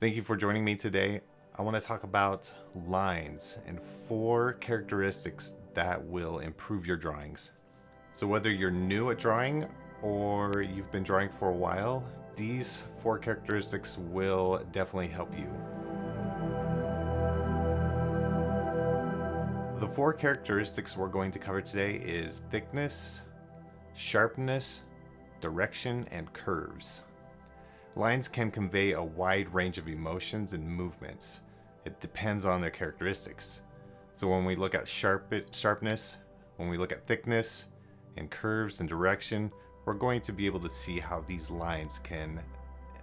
Thank you for joining me today. I want to talk about lines and 4 characteristics that will improve your drawings. So whether you're new at drawing or you've been drawing for a while, these 4 characteristics will definitely help you. The 4 characteristics we're going to cover today is thickness, sharpness, direction, and curves. Lines can convey a wide range of emotions and movements. It depends on their characteristics. So when we look at sharpness, when we look at thickness, and curves and direction, we're going to be able to see how these lines can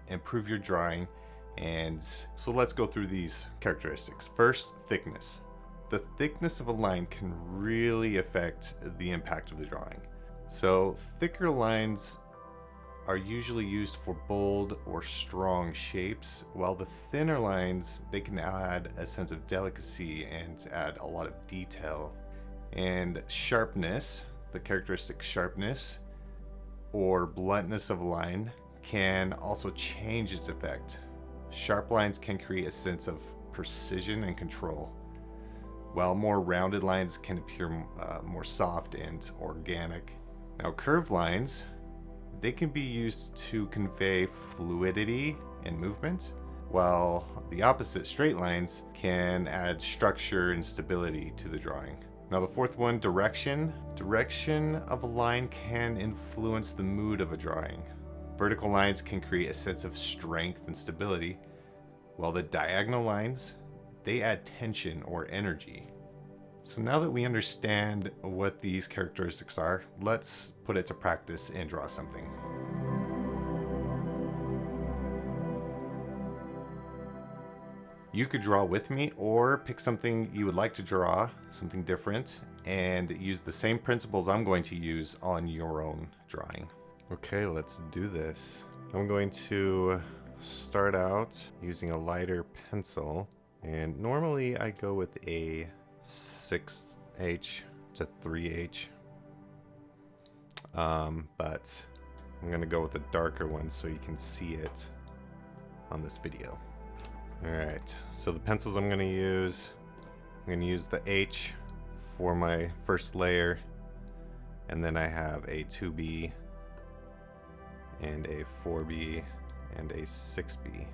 improve your drawing. And so let's go through these characteristics. First, thickness. The thickness of a line can really affect the impact of the drawing. So thicker lines are usually used for bold or strong shapes, while the thinner lines, they can add a sense of delicacy and add a lot of detail. And sharpness, the characteristic sharpness or bluntness of a line can also change its effect. Sharp lines can create a sense of precision and control, while more rounded lines can appear more soft and organic. Now, curved lines, they can be used to convey fluidity and movement, while the opposite, straight lines, can add structure and stability to the drawing. Now the fourth one, direction. Direction of a line can influence the mood of a drawing. Vertical lines can create a sense of strength and stability, while the diagonal lines, they add tension or energy. So now that we understand what these characteristics are, let's put it to practice and draw something. You could draw with me or pick something you would like to draw, something different, and use the same principles I'm going to use on your own drawing. Okay, let's do this. I'm going to start out using a lighter pencil, and normally I go with a 6H to 3H, but I'm gonna go with a darker one so you can see it on this video. Alright, so the pencils I'm gonna use the H for my first layer, and then I have a 2B and a 4B and a 6B.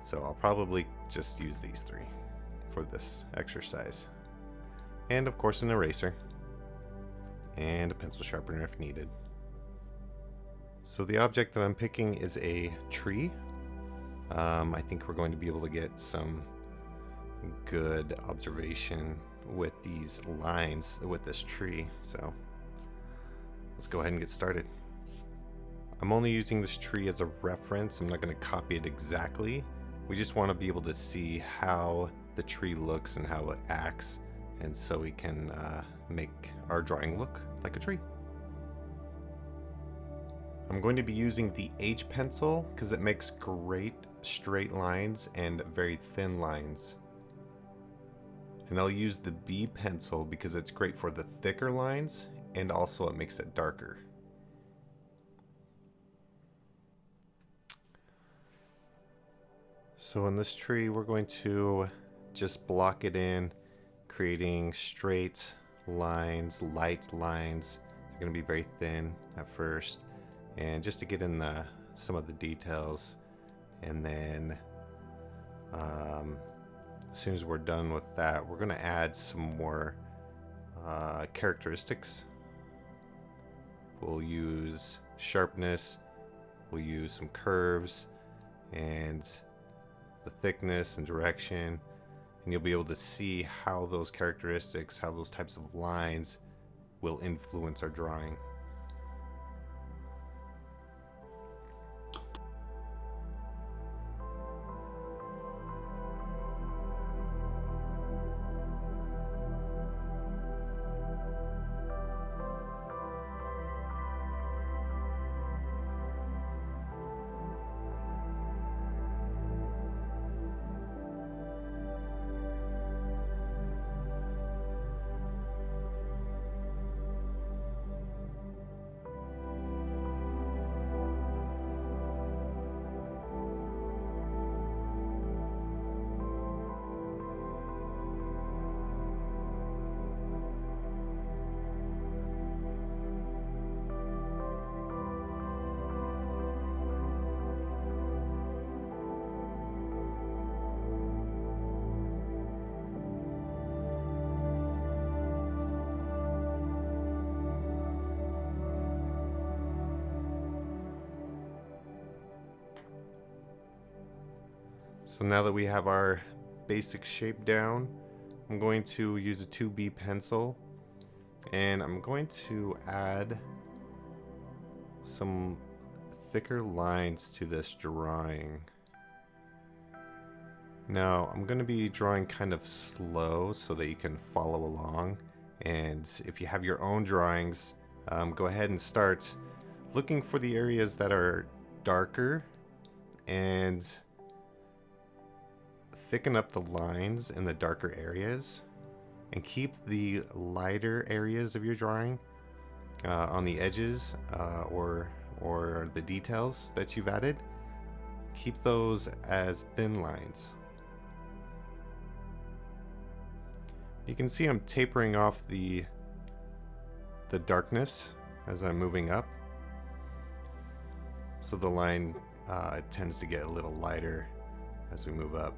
So I'll probably just use these 3 for this exercise. And of course an eraser and a pencil sharpener if needed. So the object that I'm picking is a tree. I think we're going to be able to get some good observation with these lines with this tree. So let's go ahead and get started. I'm only using this tree as a reference. I'm not going to copy it exactly. We just want to be able to see how the tree looks and how it acts, and so we can make our drawing look like a tree. I'm going to be using the H pencil because it makes great straight lines and very thin lines. And I'll use the B pencil because it's great for the thicker lines, and also it makes it darker. So in this tree, we're going to just block it in, creating straight lines, light lines. They're going to be very thin at first, and just to get in some of the details. And then as soon as we're done with that, we're going to add some more characteristics. We'll use sharpness, we'll use some curves, and the thickness and direction, and you'll be able to see how those characteristics, how those types of lines will influence our drawing. So now that we have our basic shape down, I'm going to use a 2B pencil and I'm going to add some thicker lines to this drawing. Now I'm going to be drawing kind of slow so that you can follow along, and if you have your own drawings, go ahead and start looking for the areas that are darker and thicken up the lines in the darker areas, and keep the lighter areas of your drawing on the edges or the details that you've added. Keep those as thin lines. You can see I'm tapering off the darkness as I'm moving up, so the line tends to get a little lighter as we move up.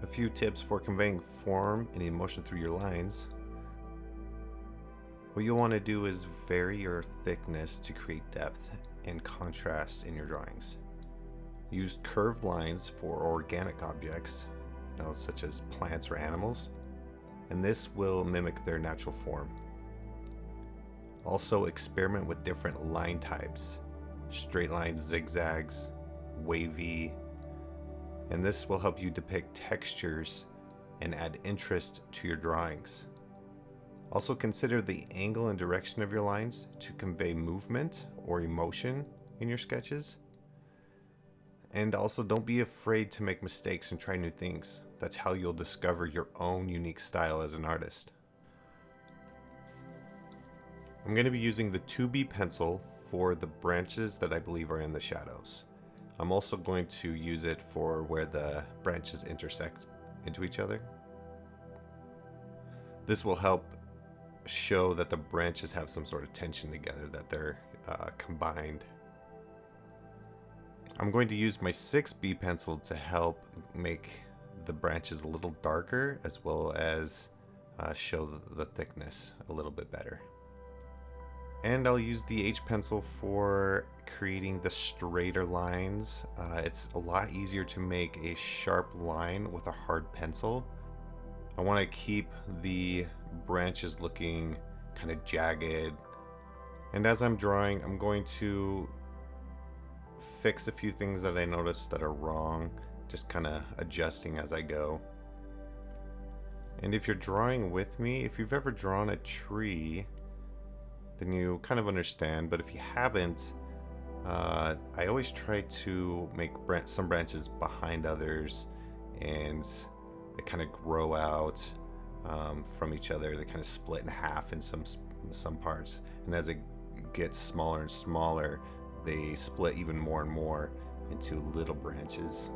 A few tips for conveying form and emotion through your lines. What you'll want to do is vary your thickness to create depth and contrast in your drawings. Use curved lines for organic objects, such as plants or animals, and this will mimic their natural form. Also experiment with different line types, straight lines, zigzags, wavy, and this will help you depict textures and add interest to your drawings. Also consider the angle and direction of your lines to convey movement or emotion in your sketches. And also don't be afraid to make mistakes and try new things. That's how you'll discover your own unique style as an artist. I'm going to be using the 2B pencil for the branches that I believe are in the shadows. I'm also going to use it for where the branches intersect into each other. This will help show that the branches have some sort of tension together, that they're combined. I'm going to use my 6B pencil to help make the branches a little darker, as well as show the thickness a little bit better. And I'll use the H pencil for creating the straighter lines. It's a lot easier to make a sharp line with a hard pencil. I want to keep the branches looking kind of jagged. And as I'm drawing, I'm going to fix a few things that I noticed that are wrong, just kind of adjusting as I go. And if you're drawing with me, if you've ever drawn a tree, then you kind of understand, but if you haven't, I always try to make some branches behind others, and they kind of grow out from each other. They kind of split in half in some parts, and as it gets smaller and smaller, they split even more and more into little branches.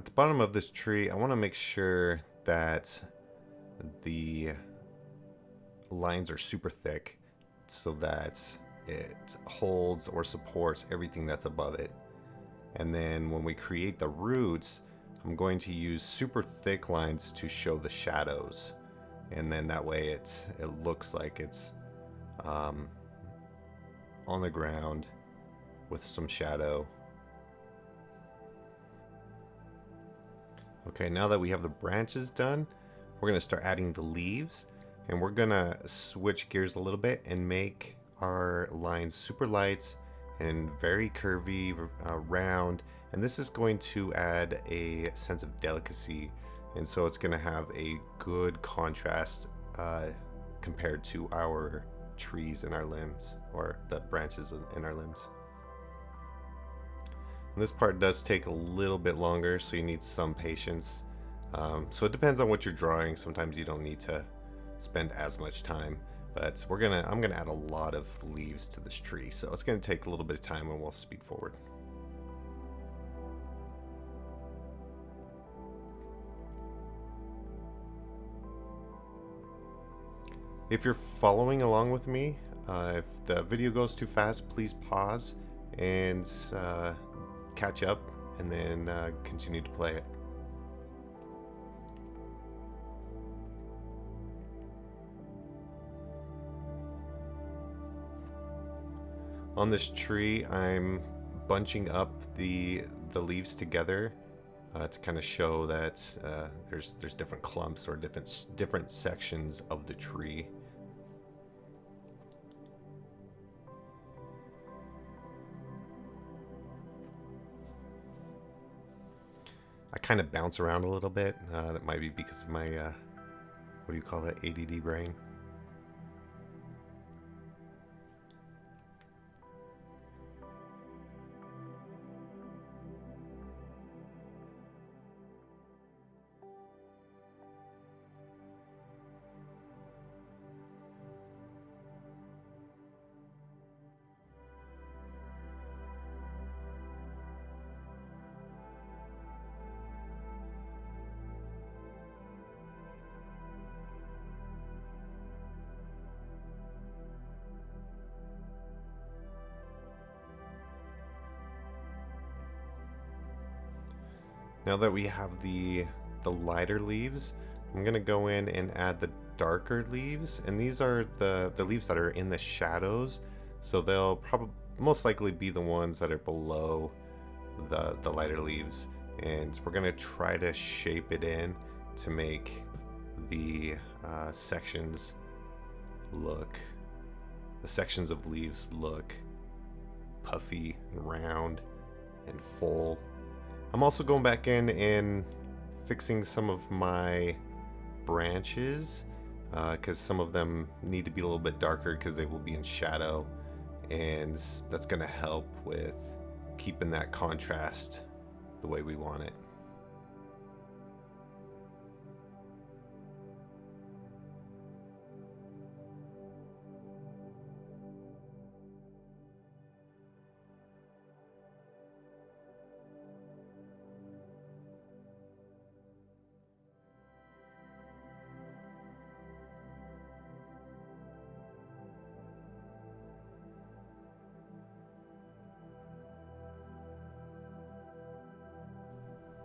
At the bottom of this tree, I want to make sure that the lines are super thick so that it holds or supports everything that's above it. And then when we create the roots, I'm going to use super thick lines to show the shadows. And then that way it looks like it's on the ground with some shadow. Okay, now that we have the branches done, we're going to start adding the leaves, and we're going to switch gears a little bit and make our lines super light and very curvy, round, and this is going to add a sense of delicacy, and so it's going to have a good contrast compared to our trees and our limbs, or the branches in our limbs. And this part does take a little bit longer, so you need some patience. So it depends on what you're drawing. Sometimes you don't need to spend as much time, but I'm gonna add a lot of leaves to this tree, so it's gonna take a little bit of time, and we'll speed forward. If you're following along with me, if the video goes too fast, please pause and catch up, and then continue to play it. On this tree, I'm bunching up the leaves together to kind of show that there's different clumps or different sections of the tree. I kind of bounce around a little bit. That might be because of my what do you call that, ADD brain. Now that we have the lighter leaves, I'm gonna go in and add the darker leaves, and these are the leaves that are in the shadows, so they'll most likely be the ones that are below the lighter leaves, and we're gonna try to shape it in to make the sections of leaves look puffy and round and full. I'm also going back in and fixing some of my branches because some of them need to be a little bit darker because they will be in shadow, and that's going to help with keeping that contrast the way we want it.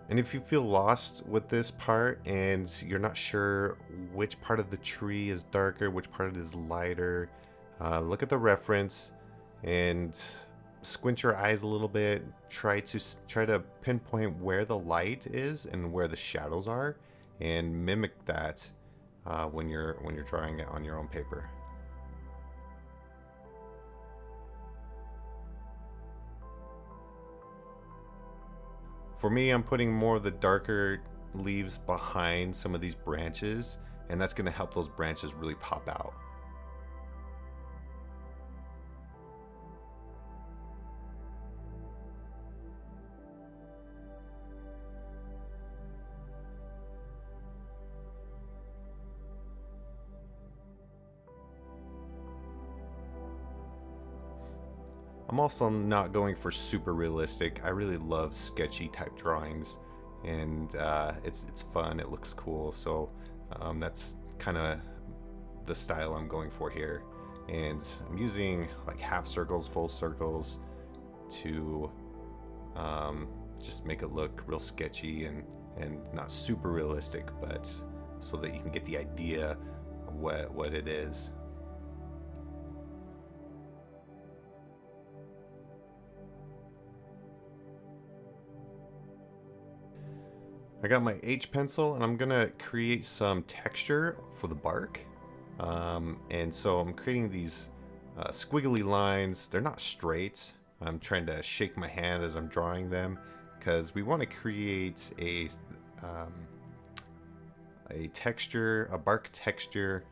And if you feel lost with this part and you're not sure which part of the tree is darker, which part is lighter, look at the reference and squint your eyes a little bit. Try to pinpoint where the light is and where the shadows are, and mimic that when you're drawing it on your own paper. For me, I'm putting more of the darker leaves behind some of these branches, and that's going to help those branches really pop out. I'm also not going for super realistic. I really love sketchy type drawings, and it's fun. It looks cool. So that's kind of the style I'm going for here. And I'm using like half circles, full circles to just make it look real sketchy and not super realistic, but so that you can get the idea of what it is. I got my H pencil and I'm gonna create some texture for the bark. And so I'm creating these squiggly lines. They're not straight. I'm trying to shake my hand as I'm drawing them because we want to create a texture, a bark texture.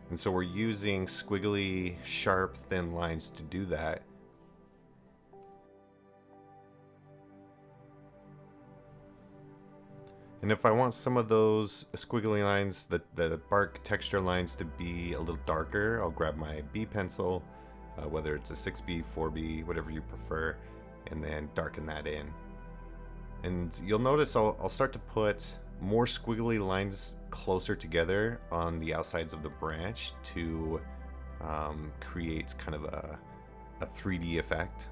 And so we're using squiggly, sharp, thin lines to do that. And if I want some of those squiggly lines, the bark texture lines to be a little darker, I'll grab my B pencil, whether it's a 6B, 4B, whatever you prefer, and then darken that in. And you'll notice I'll start to put more squiggly lines closer together on the outsides of the branch to create kind of a 3D effect.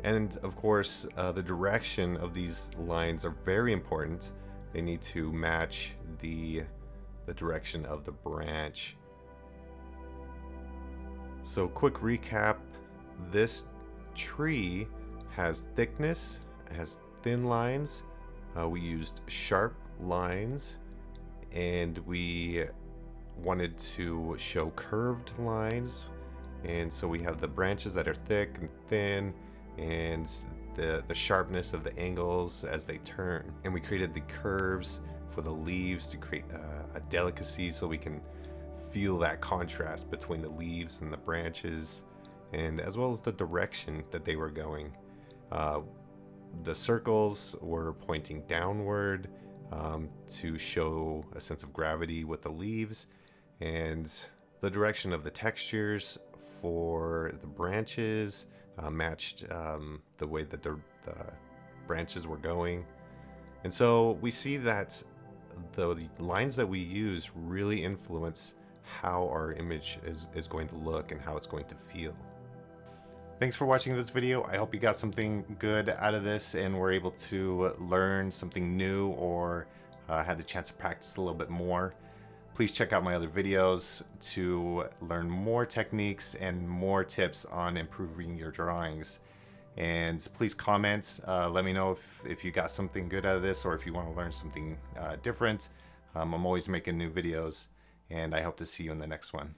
And of course, the direction of these lines are very important. They need to match the direction of the branch. So quick recap, this tree has thickness, it has thin lines. We used sharp lines, and we wanted to show curved lines. And so we have the branches that are thick and thin, and the sharpness of the angles as they turn. And we created the curves for the leaves to create a delicacy, so we can feel that contrast between the leaves and the branches, and as well as the direction that they were going. The circles were pointing downward to show a sense of gravity with the leaves, and the direction of the textures for the branches matched the way that the branches were going. And so we see that the lines that we use really influence how our image is going to look and how it's going to feel. Thanks for watching this video. I hope you got something good out of this and were able to learn something new, or had the chance to practice a little bit more. Please check out my other videos to learn more techniques and more tips on improving your drawings. And please comment, let me know if you got something good out of this, or if you want to learn something different. I'm always making new videos, and I hope to see you in the next one.